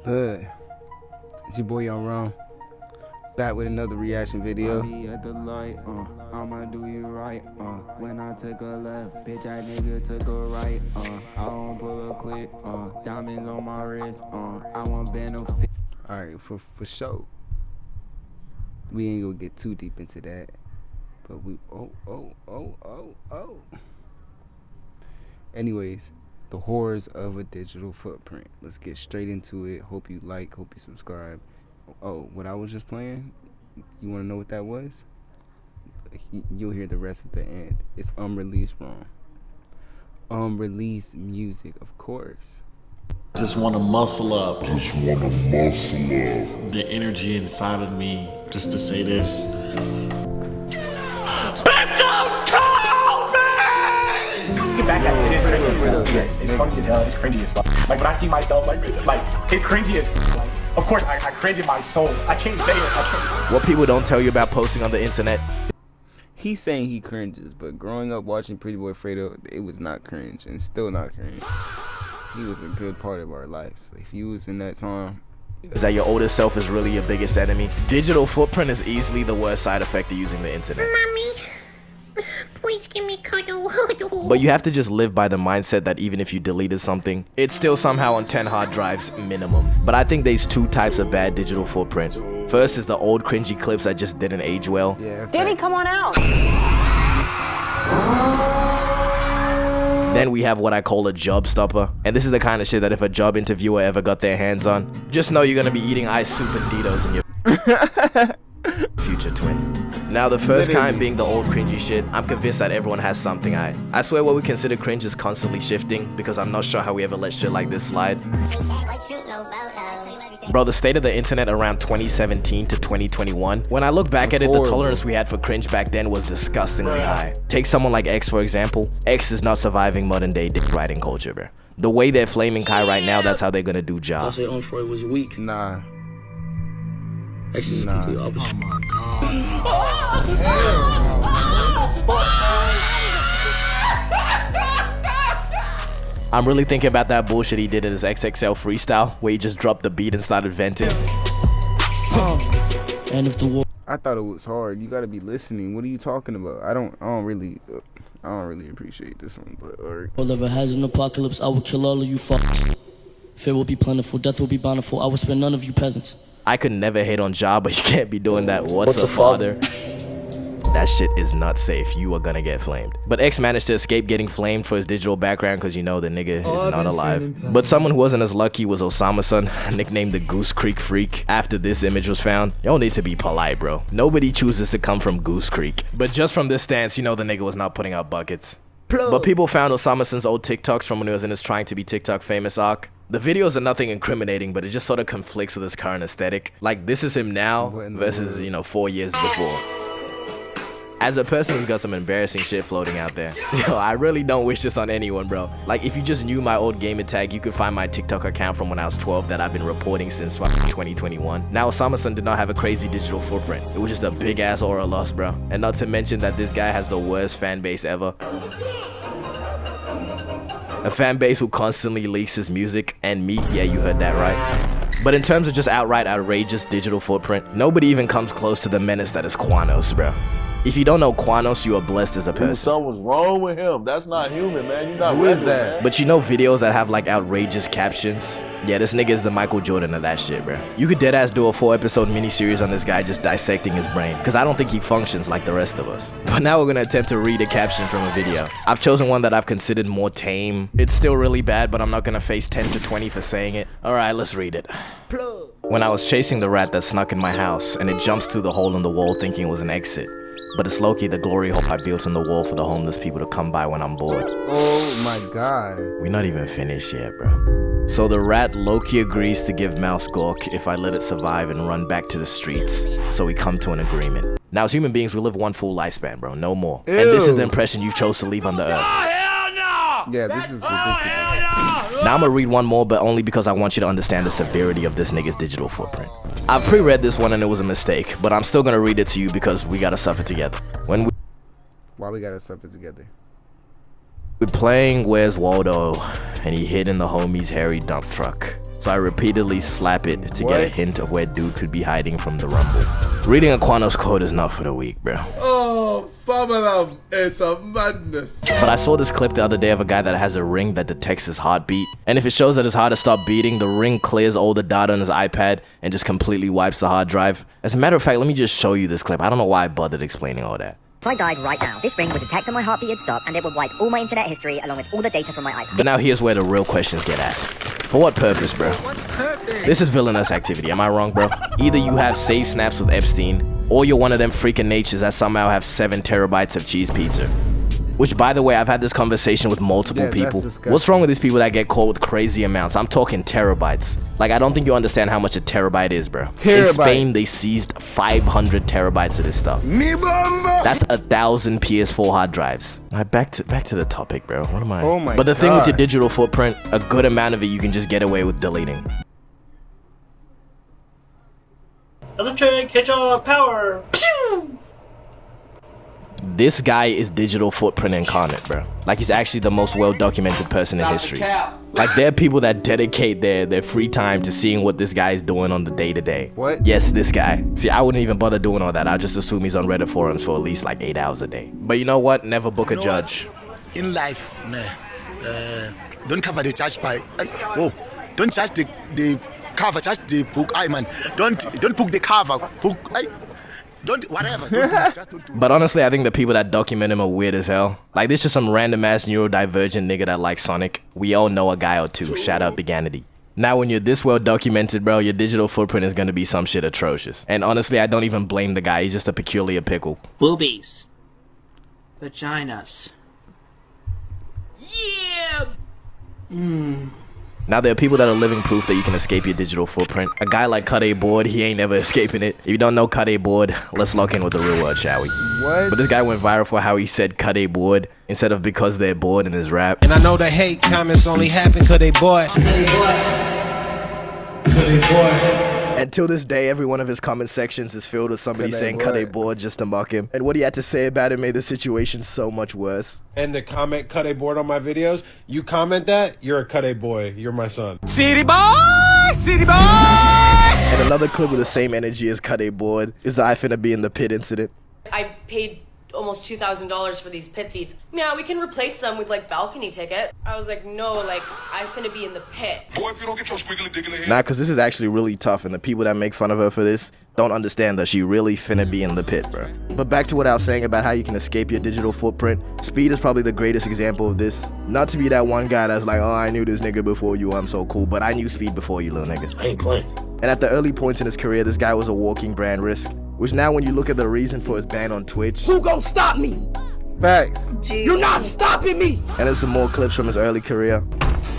Look, it's your boy Young Ron, back with another reaction video. I'll be at the light, I'ma do you right, when I took a left, bitch, that nigga took a right, I won't pull up quick, diamonds on my wrist, I want benefit. Alright, for sure. We ain't gonna get too deep into that. But we anyways, the horrors of a digital footprint. Let's get straight into it. Hope you like, hope you subscribe. Oh, what I was just playing, you wanna know what that was? You'll hear the rest at the end. It's unreleased wrong. Unreleased music, of course. Just want to muscle up. The energy inside of me, just to say this. Get back at it. It is cringy as hell. It's funny as hell. It's cringy as fuck. Like when I see myself, like it's cringy as fuck. Like, of course, I cringe in my soul. I can't say it. What people don't tell you about posting on the internet. He's saying he cringes, but growing up watching Pretty Boy Fredo, it was not cringe and still not cringe. He was a good part of our lives. If you was in that song, Is that your older self is really your biggest enemy? Digital footprint is easily the worst side effect of using the internet. Mommy, please give me cuddle. But you have to just live by the mindset that even if you deleted something, it's still somehow on 10 hard drives minimum. But I think there's two types of bad digital footprint. First is the old cringy clips that just didn't age well. yeah. Diddy, come on out. Then we have what I call a job stopper. And this is the kind of shit that if a job interviewer ever got their hands on, just know you're gonna be eating ice soup and Doritos in your future twin. Now the first kind being the old cringy shit, I'm convinced that everyone has something. I swear what we consider cringe is constantly shifting, because I'm not sure how we ever let shit like this slide. Bro, the state of the internet around 2017 to 2021, when I look back at it, the tolerance we had for cringe back then was disgustingly high. Take someone like X for example. X is not surviving modern day dick riding culture, bro. The way they're flaming Kai right now, that's how they're gonna do Ja. I say on Freud was weak. Nah. X is the complete opposite. I'm really thinking about that bullshit he did in his XXL freestyle, where he just dropped the beat and started venting. And if the war I thought it was hard. You gotta be listening. What are you talking about? I don't really appreciate this one, but alright. ever has an apocalypse, I will kill all of you fuckers. Fear will be plentiful, death will be bountiful. I will spare none of you peasants. I could never hate on Ja, but you can't be doing that. What's a father? That shit is not safe. You are gonna get flamed. But X managed to escape getting flamed for his digital background because you know the nigga is not alive. But someone who wasn't as lucky was Osama-son, nicknamed the Goose Creek Freak. After this image was found, y'all need to be polite, bro. Nobody chooses to come from Goose Creek. But just from this stance, you know the nigga was not putting out buckets. But people found Osama-son's old TikToks from when he was in his trying to be TikTok famous arc. The videos are nothing incriminating, but it just sort of conflicts with his current aesthetic. Like, this is him now versus, 4 years before. As a person who's got some embarrassing shit floating out there, yo, I really don't wish this on anyone, bro. Like, if you just knew my old gamer tag, you could find my TikTok account from when I was 12 that I've been reporting since 2021. Now, Osama-son did not have a crazy digital footprint. It was just a big ass aura loss, bro. And not to mention that this guy has the worst fan base ever. A fan base who constantly leaks his music, and me, yeah, you heard that right. But in terms of just outright outrageous digital footprint, nobody even comes close to the menace that is Quanos, bro. If you don't know Quanos, you are blessed as a person. Something's wrong with him. That's not human, man. You're not Who is that? But you know videos that have like outrageous captions? Yeah, this nigga is the Michael Jordan of that shit, bro. You could deadass do a 4-episode miniseries on this guy just dissecting his brain, because I don't think he functions like the rest of us. But now we're gonna attempt to read a caption from a video. I've chosen one that I've considered more tame. It's still really bad, but I'm not gonna face 10 to 20 for saying it. Alright, let's read it. When I was chasing the rat that snuck in my house, and it jumps through the hole in the wall thinking it was an exit. But it's low-key the glory hole I built in the wall for the homeless people to come by when I'm bored. Oh my god. We're not even finished yet, bro. So the rat low-key agrees to give Mouse Gork if I let it survive and run back to the streets. So we come to an agreement. Now as human beings, we live one full lifespan, bro, no more. Ew. And this is the impression you chose to leave on the earth. Yeah, this is ridiculous. Now I'm gonna read one more, but only because I want you to understand the severity of this nigga's digital footprint. I pre-read this one and it was a mistake, but I'm still gonna read it to you because we gotta suffer together. Why we gotta suffer together? We're playing Where's Waldo, and he hid in the homie's hairy dump truck. so I repeatedly slap it to get a hint of where dude could be hiding from the rumble. Reading Aquano's code is not for the weak, bro. Oh, Famalam, it's a madness. But I saw this clip the other day of a guy that has a ring that detects his heartbeat, and if it shows that his heart has stopped beating, the ring clears all the data on his iPad and just completely wipes the hard drive. As a matter of fact, let me just show you this clip. I don't know why I bothered explaining all that. If I died right now, this ring would detect that my heartbeat had stopped and it would wipe all my internet history along with all the data from my iPhone. But now here's where the real questions get asked. For what purpose, bro? This is villainous activity, am I wrong, bro? Either you have save snaps with Epstein, or you're one of them freaking natures that somehow have 7 terabytes of cheese pizza. Which, by the way, I've had this conversation with multiple people. What's wrong with these people that get caught with crazy amounts? I'm talking terabytes. Like, I don't think you understand how much a terabyte is, bro. In Spain, they seized 500 terabytes of this stuff. That's 1,000 PS4 hard drives. All right, back to the topic, bro. What am I? Oh my But the thing with your God. digital footprint, a good amount of it you can just get away with deleting. Electric hedgehog power. Pew! This guy is digital footprint incarnate, bro. Like, he's actually the most well-documented person in history. Like, there are people that dedicate their free time to seeing what this guy is doing on the day-to-day. What? Yes, this guy. See, I wouldn't even bother doing all that. I'll just assume he's on Reddit forums for at least like 8 hours a day. But you know what? Never book a judge. In life, don't cover the judge by. Don't judge the cover, judge the book. Man, don't book the cover. Book. Don't whatever. Don't do. But honestly, I think the people that document him are weird as hell. Like, this is some random ass neurodivergent nigga that likes Sonic. We all know a guy or two. Shout out Beganity. Now, when you're this well documented, bro, your digital footprint is gonna be some shit atrocious. And honestly, I don't even blame the guy. He's just a peculiar pickle. Boobies. Vaginas. Yeah! Now, there are people that are living proof that you can escape your digital footprint. A guy like Cut A Board, he ain't never escaping it. If you don't know Cut A Board, let's lock in with the real world, shall we? What? But this guy went viral for how he said Cut A Board instead of because they're bored in his rap. And I know the hate comments only happen cause they bored. Until this day, every one of his comment sections is filled with somebody saying Cut A Board just to mock him. And what he had to say about it made the situation so much worse. And the comment cut a board on my videos, you comment that, you're a cut a boy, you're my son. City boy! City boy! And another clip with the same energy as Cut A Board is the I finna be in the pit incident. I paid almost $2,000 for these pit seats. Yeah, we can replace them with like balcony ticket. I was like, no, like I finna be in the pit. Boy, if you don't get your squiggly diggly head. Nah, cause this is actually really tough, and the people that make fun of her for this don't understand that she really finna be in the pit, bro. But back to what I was saying about how you can escape your digital footprint. Speed is probably the greatest example of this. Not to be that one guy that's like, oh, I knew this nigga before you, I'm so cool, but I knew Speed before you, little nigga. I ain't playing. And at the early points in his career, this guy was a walking brand risk, which now when you look at the reason for his ban on Twitch, who gon' stop me? Facts. You're not stopping me. And there's some more clips from his early career.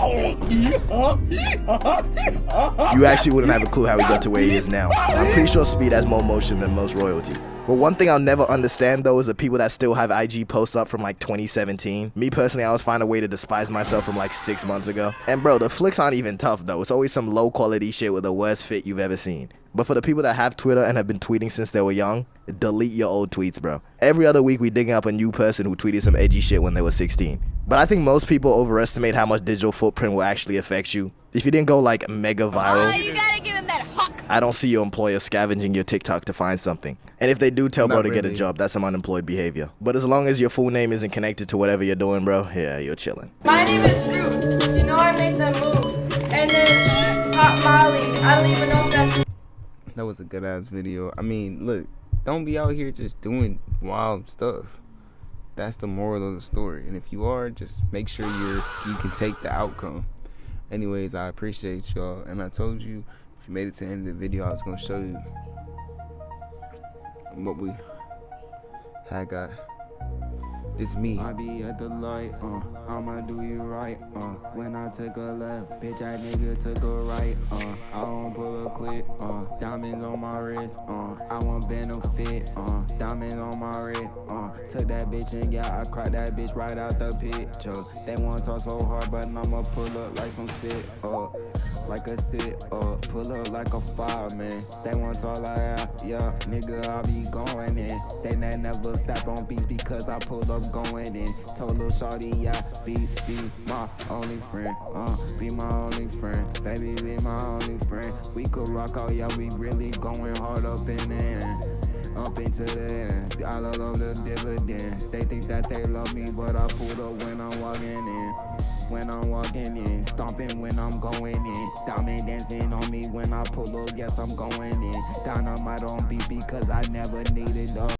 You actually wouldn't have a clue how he got to where he is now. I'm pretty sure Speed has more motion than most royalty. But one thing I'll never understand though is the people that still have IG posts up from like 2017. Me personally, I always find a way to despise myself from like 6 months ago. And bro, the flicks aren't even tough though. It's always some low quality shit with the worst fit you've ever seen. But for the people that have Twitter and have been tweeting since they were young, delete your old tweets, bro. Every other week we digging up a new person who tweeted some edgy shit when they were 16. But I think most people overestimate how much digital footprint will actually affect you. If you didn't go like mega viral, You gotta give him that huck. I don't see your employer scavenging your TikTok to find something. And if they do tell bro to get a job, that's some unemployed behavior. But as long as your full name isn't connected to whatever you're doing, bro, yeah, you're chilling. My name is Drew. You know I made that move. And then Pop Molly. I don't even know if that's... That was a good ass video. I mean, look, don't be out here just doing wild stuff. That's the moral of the story. And if you are, just make sure you can take the outcome. Anyways, I appreciate y'all. And I told you, if you made it to the end of the video, I was gonna show you what we had got. This me. I be at the light, I'ma do you right, when I take a left, bitch, that nigga took a right, I won't pull a quit, diamonds on my wrist, I want benefit, diamonds on my wrist, took that bitch and I cried that bitch right out the picture. They wanna talk so hard, but I'ma pull up like some shit, like a sit up, pull up like a fireman. They want talk like yeah, nigga, I be going in. They never stop on beats because I pull up going in. Told lil' shorty, yeah, beats be my only friend, be my only friend, baby, be my only friend. We could rock out, yeah, we really going hard up in there. Up into the end, I love the dividend. They think that they love me, but I pulled up when I'm walking in. When I'm walking in, stomping when I'm going in. Diamond dancing on me when I pull up, yes, I'm going in. Dynamite on beat because I never needed up.